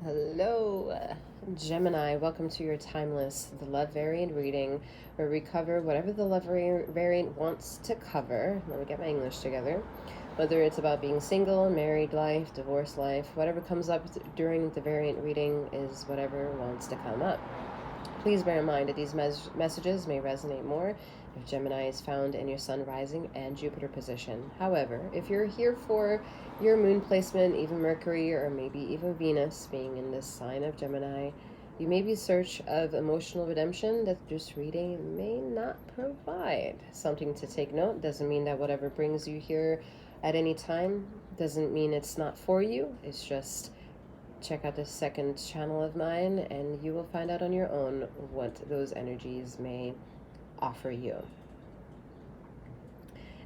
Hello, Gemini. Welcome to your timeless, the love variant reading, where we cover whatever the love variant wants to cover. Let me get my English together. Whether it's about being single, married life, divorced life, whatever comes up during the variant reading is whatever wants to come up. Please bear in mind that these messages may resonate more if Gemini is found in your Sun rising and Jupiter position. However, if you're here for your moon placement, even Mercury or maybe even Venus being in this sign of Gemini, you may be in search of emotional redemption that this reading may not provide. Something to take note. Doesn't mean that whatever brings you here at any time doesn't mean it's not for you. It's just check out the second channel of mine and you will find out on your own what those energies may offer you.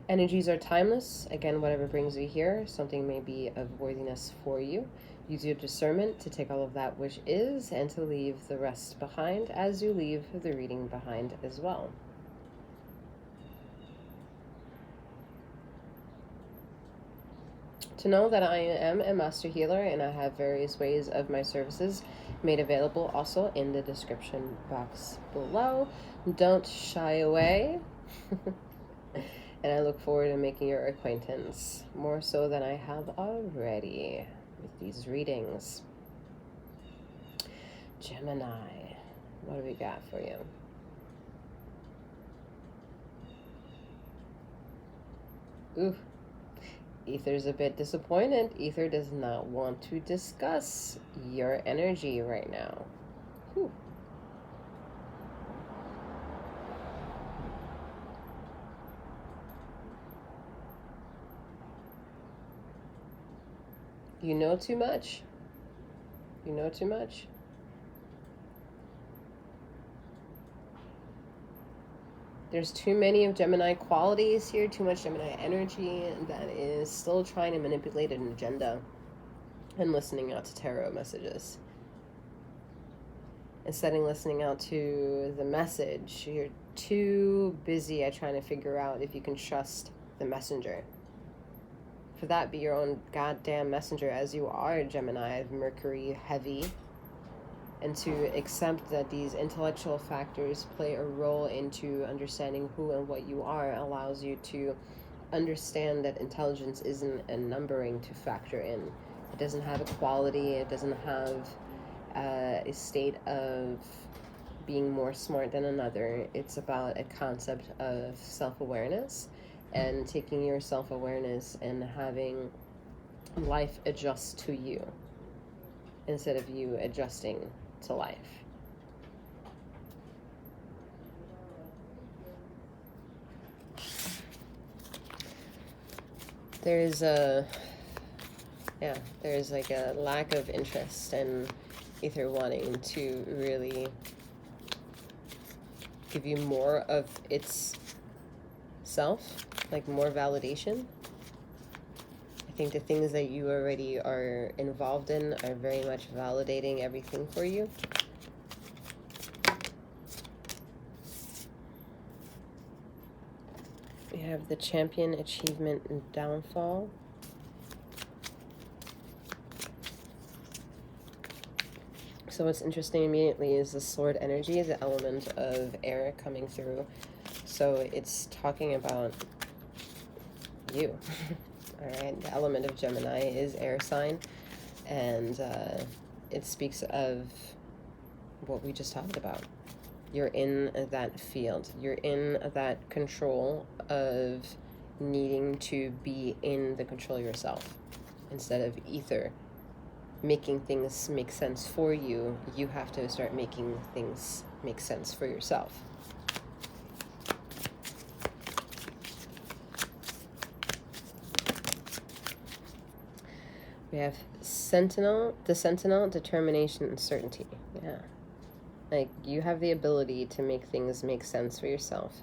Energies are timeless. Again, whatever brings you here, something may be of worthiness for you. Use your discernment to take all of that which is and to leave the rest behind as you leave the reading behind as well. To know that I am a master healer and I have various ways of my services made available also in the description box below. Don't shy away. And I look forward to making your acquaintance more so than I have already with these readings. Gemini, what do we got for you? Ooh. Ether's a bit disappointed. Ether does not want to discuss your energy right now. Whew. You know too much. You know too much. There's too many of Gemini qualities here, too much Gemini energy that is still trying to manipulate an agenda and listening out to tarot messages. Instead of listening out to the message, you're too busy at trying to figure out if you can trust the messenger. For that, be your own goddamn messenger, as you are, Gemini, Mercury heavy. And to accept that these intellectual factors play a role into understanding who and what you are allows you to understand that intelligence isn't a numbering to factor in. It doesn't have a quality. It doesn't have a state of being more smart than another. It's about a concept of self-awareness and taking your self-awareness and having life adjust to you instead of you adjusting to life. There's like a lack of interest in Ether wanting to really give you more of its self, like more validation. I think the things that you already are involved in are very much validating everything for you. We have the Champion, Achievement, and Downfall. So what's interesting immediately is the Sword energy, the element of air coming through. So it's talking about you. All right, the element of Gemini is air sign, and it speaks of what we just talked about. You're in that field. You're in that control of needing to be in the control yourself. Instead of Ether making things make sense for you, you have to start making things make sense for yourself. We have the Sentinel, Determination, and Certainty. Yeah. Like, you have the ability to make things make sense for yourself.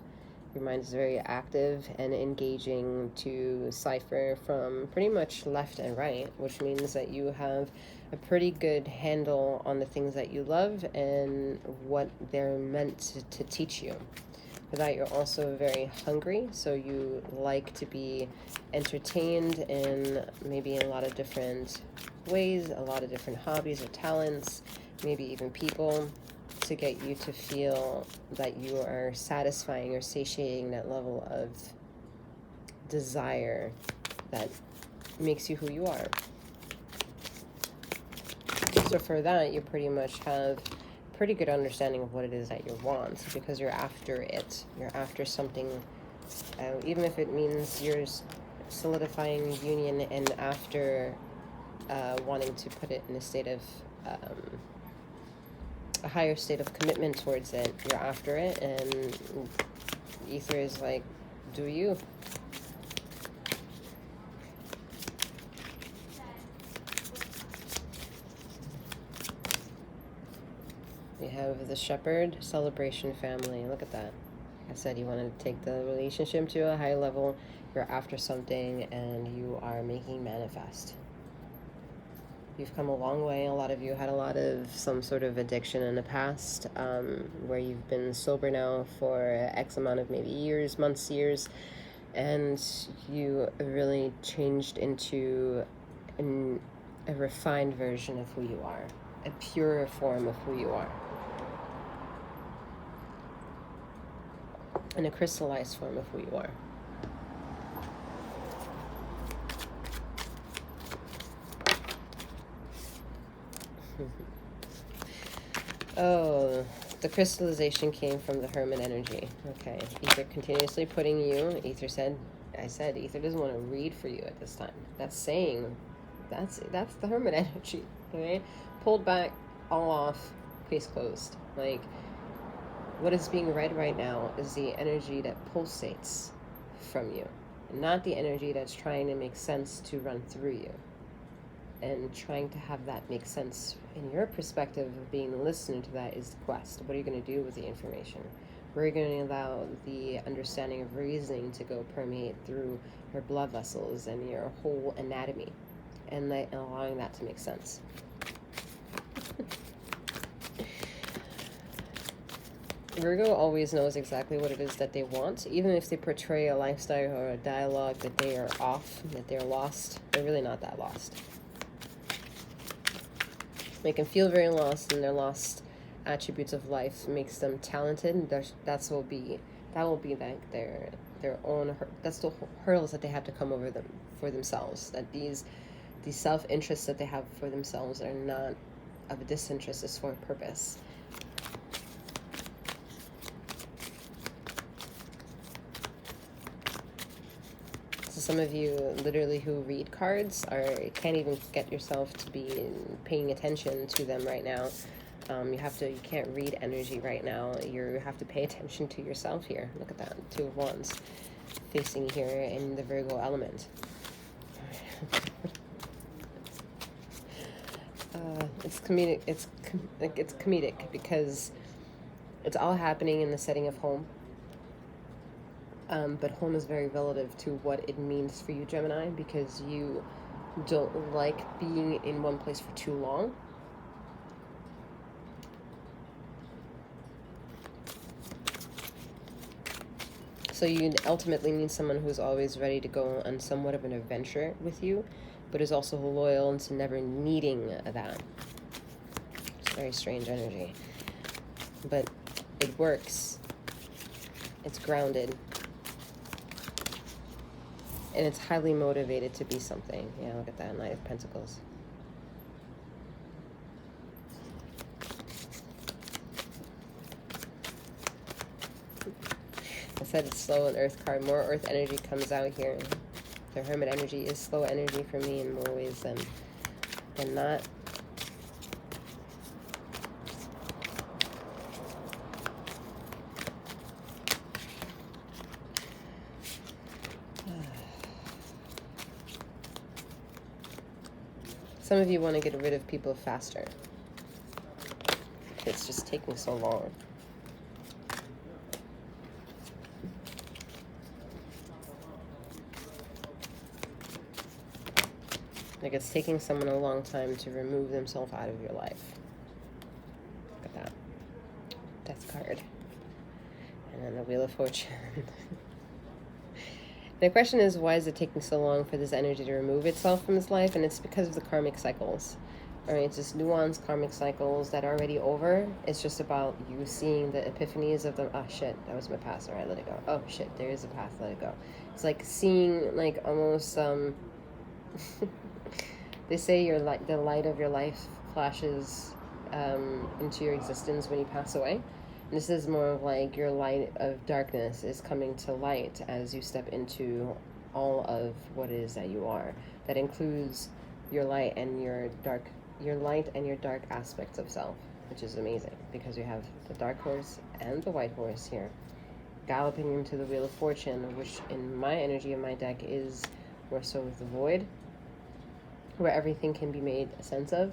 Your mind is very active and engaging to cipher from pretty much left and right, which means that you have a pretty good handle on the things that you love and what they're meant to teach you. For that, you're also very hungry, so you like to be entertained in maybe a lot of different ways, a lot of different hobbies or talents, maybe even people, to get you to feel that you are satisfying or satiating that level of desire that makes you who you are. So for that, you pretty much have pretty good understanding of what it is that you want, because you're after it. You're after something, even if it means you're solidifying union and after wanting to put it in a state of a higher state of commitment towards it. You're after it, and ether is like, do you? We have the shepherd celebration family. Look at that. Like I said, you want to take the relationship to a high level. You're after something and you are making manifest. You've come a long way. A lot of you had a lot of some sort of addiction in the past, where you've been sober now for X amount of maybe years, months, years, and you really changed into a refined version of who you are, a purer form of who you are, and a crystallized form of who you are. Oh, the crystallization came from the hermit energy. Okay, ether continuously putting you. Ether said, ether doesn't want to read for you at this time. That's saying, that's the hermit energy. Okay, pulled back, all off, face closed. Like, what is being read right now is the energy that pulsates from you, not the energy that's trying to make sense to run through you. And trying to have that make sense in your perspective of being a listener to that is the quest. What are you going to do with the information? Where are you going to allow the understanding of reasoning to go permeate through your blood vessels and your whole anatomy, and allowing that to make sense? Virgo always knows exactly what it is that they want, even if they portray a lifestyle or a dialogue that they are off, that they're lost. They're really not that lost. Make them feel very lost, and their lost attributes of life makes them talented. That will be like their own. That's the hurdles that they have to come over them for themselves. That these self-interests that they have for themselves are not of a disinterest, is for a purpose. Some of you literally who read cards can't even get yourself to be paying attention to them right now. You can't read energy right now. You have to pay attention to yourself here. Look at that, 2 of Wands facing here in the Virgo element. It's comedic. It's comedic because it's all happening in the setting of home. But home is very relative to what it means for you, Gemini, because you don't like being in one place for too long. So you ultimately need someone who's always ready to go on somewhat of an adventure with you, but is also loyal and to never needing that. It's very strange energy. But it works. It's grounded. And it's highly motivated to be something. Yeah, look at that, Knight of Pentacles. I said it's slow in Earth card. More Earth energy comes out here. The Hermit energy is slow energy for me in more ways than not. Some of you want to get rid of people faster. It's just taking so long. Like it's taking someone a long time to remove themselves out of your life. Look at that. Death card. And then the Wheel of Fortune. The question is, why is it taking so long for this energy to remove itself from his life? And it's because of the karmic cycles. All right, it's just nuanced karmic cycles that are already over. It's just about you seeing the epiphanies of them. Oh shit, that was my past. All right, let it go. Oh shit, there is a path. Let it go. It's like seeing, like, almost they say your light, the light of your life flashes into your existence when you pass away. This is more of like your light of darkness is coming to light as you step into all of what it is that you are. That includes your light and your dark aspects of self, which is amazing because you have the dark horse and the white horse here galloping into the Wheel of Fortune, which in my energy of my deck is more so the void, where everything can be made sense of.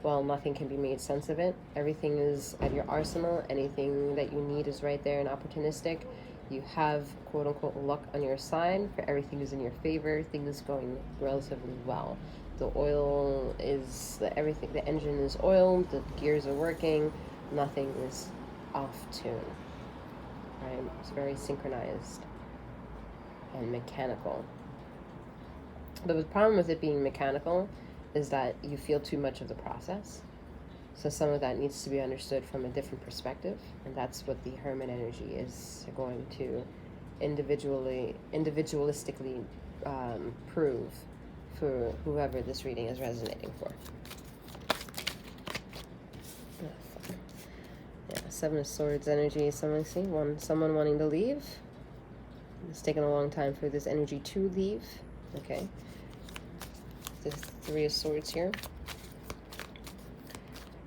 Well, nothing can be made sense of it. Everything is at your arsenal. Anything that you need is right there and opportunistic. You have, quote unquote, luck on your side, for everything is in your favor. Things going relatively well. The oil is, everything, the engine is oiled, the gears are working, nothing is off tune. Right? It's very synchronized and mechanical. But the problem with it being mechanical is that you feel too much of the process. So some of that needs to be understood from a different perspective, and that's what the Hermit energy is going to individualistically prove for whoever this reading is resonating for. Yeah, Seven of Swords energy. Someone wanting to leave. It's taken a long time for this energy to leave. Okay. The Three of Swords here.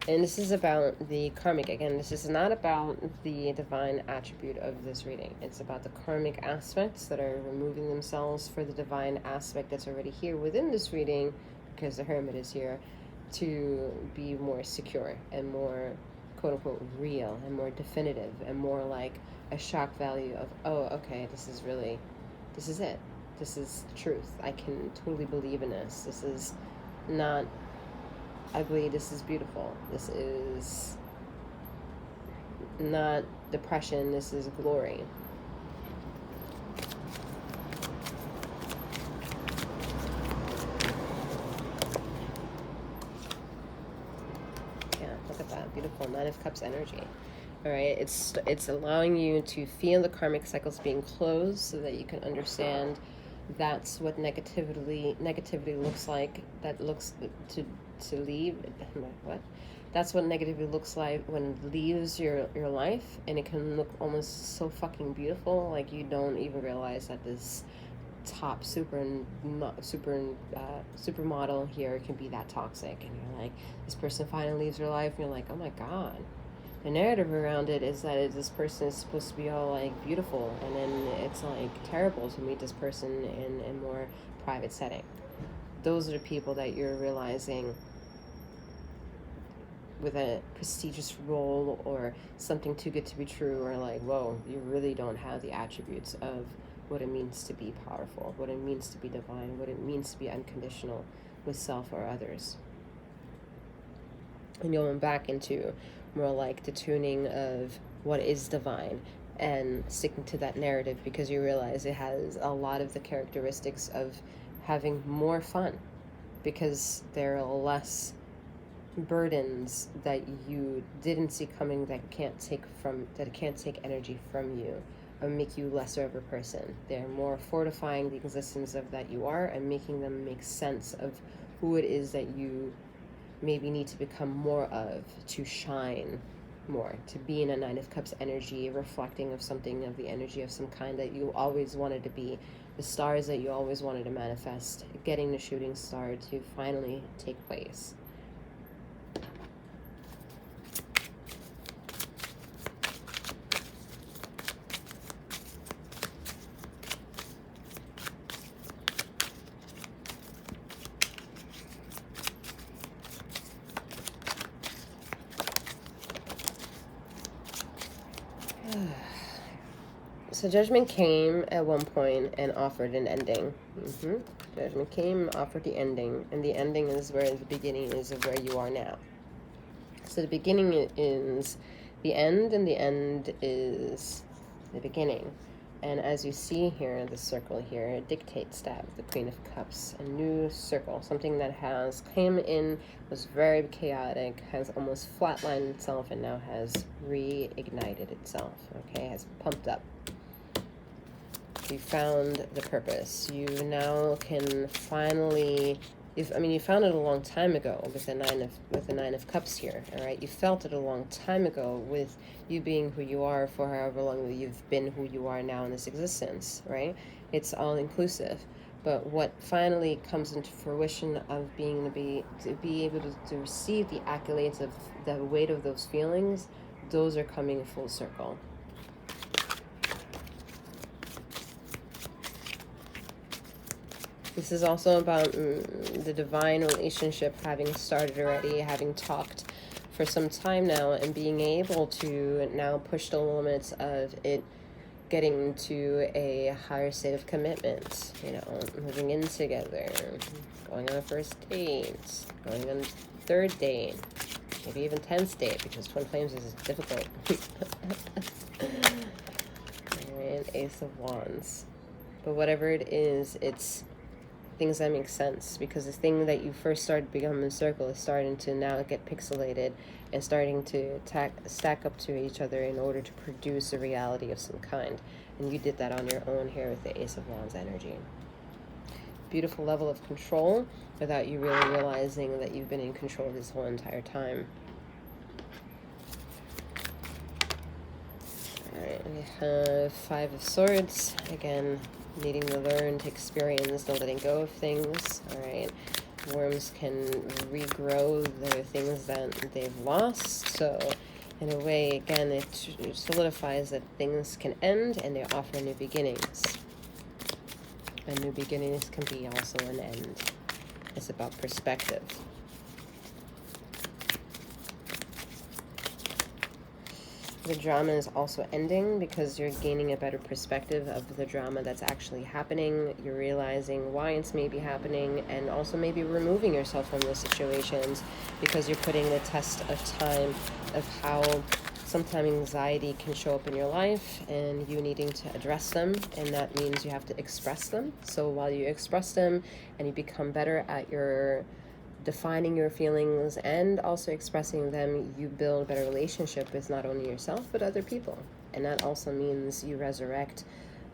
And this is about the karmic. Again, this is not about the divine attribute of this reading. It's about the karmic aspects that are removing themselves for the divine aspect that's already here within this reading, because the Hermit is here, to be more secure and more, quote-unquote, real and more definitive and more like a shock value of, oh, okay, this is it. This is the truth. I can totally believe in this. This is not ugly. This is beautiful. This is not depression. This is glory. Yeah, look at that. Beautiful. Nine of Cups energy. All right, it's allowing you to feel the karmic cycles being closed so that you can understand that's what negativity looks like. That looks to leave. What? That's what negativity looks like when it leaves your life, and it can look almost so fucking beautiful. Like you don't even realize that this top supermodel here can be that toxic, and you're like, this person finally leaves your life, and you're like, oh my god. The narrative around it is that this person is supposed to be all like beautiful, and then it's like terrible to meet this person in a more private setting. Those are the people that you're realizing with a prestigious role or something too good to be true, or like, whoa, you really don't have the attributes of what it means to be powerful, what it means to be divine, what it means to be unconditional with self or others. And you'll went back into more like the tuning of what is divine and sticking to that narrative, because you realize it has a lot of the characteristics of having more fun, because there are less burdens that you didn't see coming that can't take energy from you or make you lesser of a person. They're more fortifying the existence of that you are and making them make sense of who it is that you maybe need to become more of, to shine more, to be in a Nine of Cups energy, reflecting of something, of the energy of some kind that you always wanted to be, the stars that you always wanted to manifest, getting the shooting star to finally take place. So Judgment came at one point and offered an ending. Judgment came, offered the ending, and the ending is where the beginning is of where you are now. So the beginning is the end, and the end is the beginning. And as you see here, the circle here, it dictates that the Queen of Cups, a new circle, something that has came in, was very chaotic, has almost flatlined itself, and now has reignited itself, okay, has pumped up. You found the purpose. You now can finally, you found it a long time ago with the Nine of Cups here, all right? You felt it a long time ago with you being who you are for however long you've been who you are now in this existence, right? It's all inclusive. But what finally comes into fruition of being to be able to receive the accolades of the weight of those feelings, those are coming full circle. This is also about the divine relationship having started already, having talked for some time now, and being able to now push the limits of it getting to a higher state of commitment, you know, moving in together, going on a first date, going on a third date, maybe even 10th date, because twin flames is difficult. And Ace of Wands. But whatever it is, it's things that make sense, because the thing that you first started becoming a circle is starting to now get pixelated and starting to stack up to each other in order to produce a reality of some kind. And you did that on your own here with the Ace of Wands energy. Beautiful level of control without you really realizing that you've been in control this whole entire time. Alright, we have Five of Swords. Again, needing to learn to experience the letting go of things. Alright, worms can regrow the things that they've lost. So, in a way, again, it solidifies that things can end and they offer new beginnings. And new beginnings can be also an end. It's about perspective. The drama is also ending because you're gaining a better perspective of the drama that's actually happening. You're realizing why it's maybe happening, and also maybe removing yourself from those situations because you're putting the test of time of how sometimes anxiety can show up in your life and you needing to address them, and that means you have to express them. So while you express them and you become better at your defining your feelings and also expressing them, you build a better relationship with not only yourself but other people. And that also means you resurrect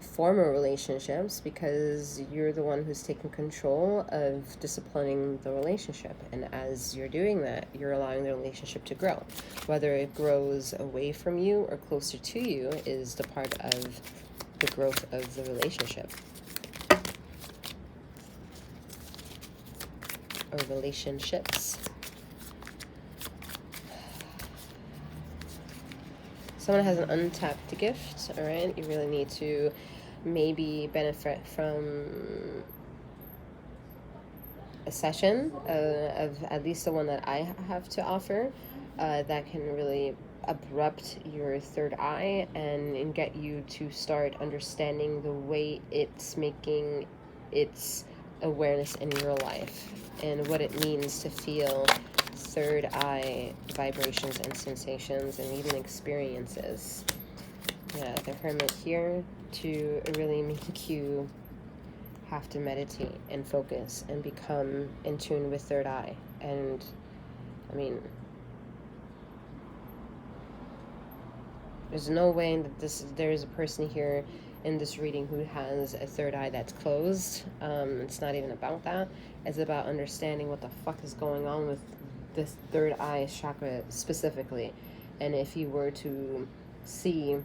former relationships because you're the one who's taking control of disciplining the relationship. And as you're doing that, you're allowing the relationship to grow. Whether it grows away from you or closer to you is the part of the growth of the relationship. Or relationships. Someone has an untapped gift, all right? You really need to maybe benefit from a session of at least the one that I have to offer that can really abrupt your third eye and get you to start understanding the way it's making its awareness in your life and what it means to feel third eye vibrations and sensations and even experiences. Yeah, the Hermit here to really make you have to meditate and focus and become in tune with third eye. And I mean, there's no way that there's a person here in this reading who has a third eye that's closed. It's not even about that. It's about understanding what the fuck is going on with this third eye chakra specifically. And if you were to see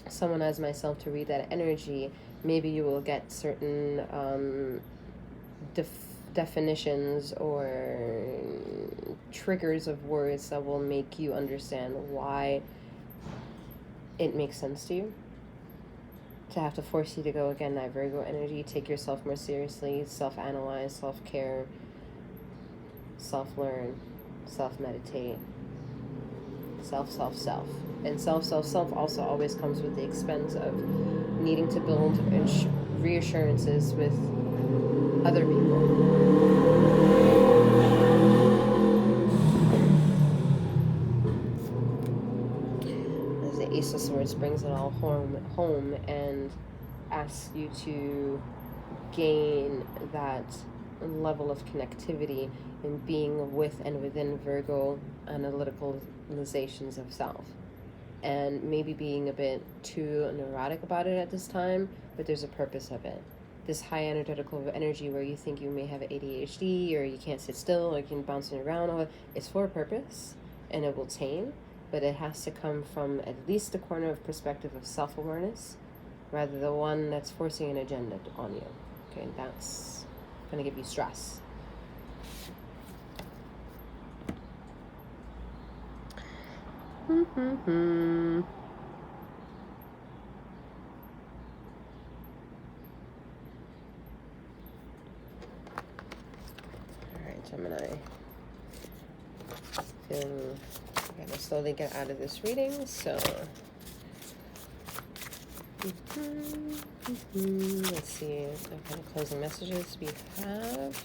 someone as myself to read that energy, maybe you will get certain definitions or triggers of words that will make you understand why it makes sense to you. To have to force you to go again, that Virgo energy, take yourself more seriously, self-analyze, self-care, self-learn, self-meditate, self. And self also always comes with the expense of needing to build reassurances with other people. Ace of Swords brings it all home, and asks you to gain that level of connectivity in being with and within Virgo analyticalizations of self, and maybe being a bit too neurotic about it at this time, but there's a purpose of it. This high energetical energy where you think you may have ADHD or you can't sit still or you can bounce around, it's for a purpose, and it will tame, but it has to come from at least the corner of perspective of self-awareness rather than one that's forcing an agenda on you. Okay, that's going to give you stress. Alright, Gemini. Feeling I gotta slowly get out of this reading, so let's see what kind of closing messages we have.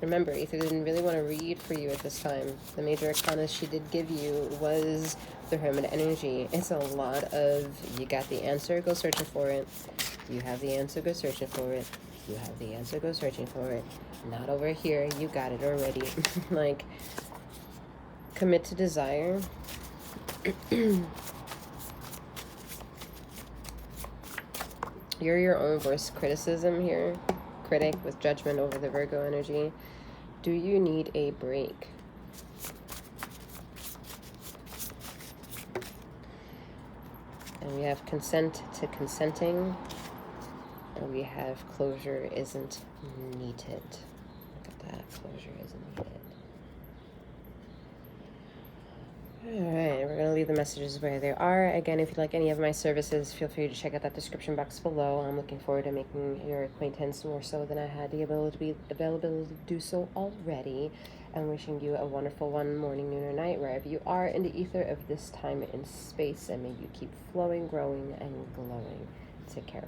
Remember, Ether didn't really want to read for you at this time. The major arcana she did give you was the Hermit energy. It's a lot of, you got the answer, go searching for it. You have the answer, go searching for it. You have the answer, go searching for it. Not over here, you got it already. Like, commit to desire. You're your own worst criticism here. Critic with judgment over the Virgo energy. Do you need a break? And we have consent to consenting. And we have closure isn't needed. Look at that. Closure isn't needed. Alright, we're going to leave the messages where they are. Again, if you'd like any of my services, feel free to check out that description box below. I'm looking forward to making your acquaintance more so than I had the availability to do so already. I'm wishing you a wonderful one, morning, noon, or night, wherever you are in the ether of this time and space. And may you keep flowing, growing, and glowing. Take care.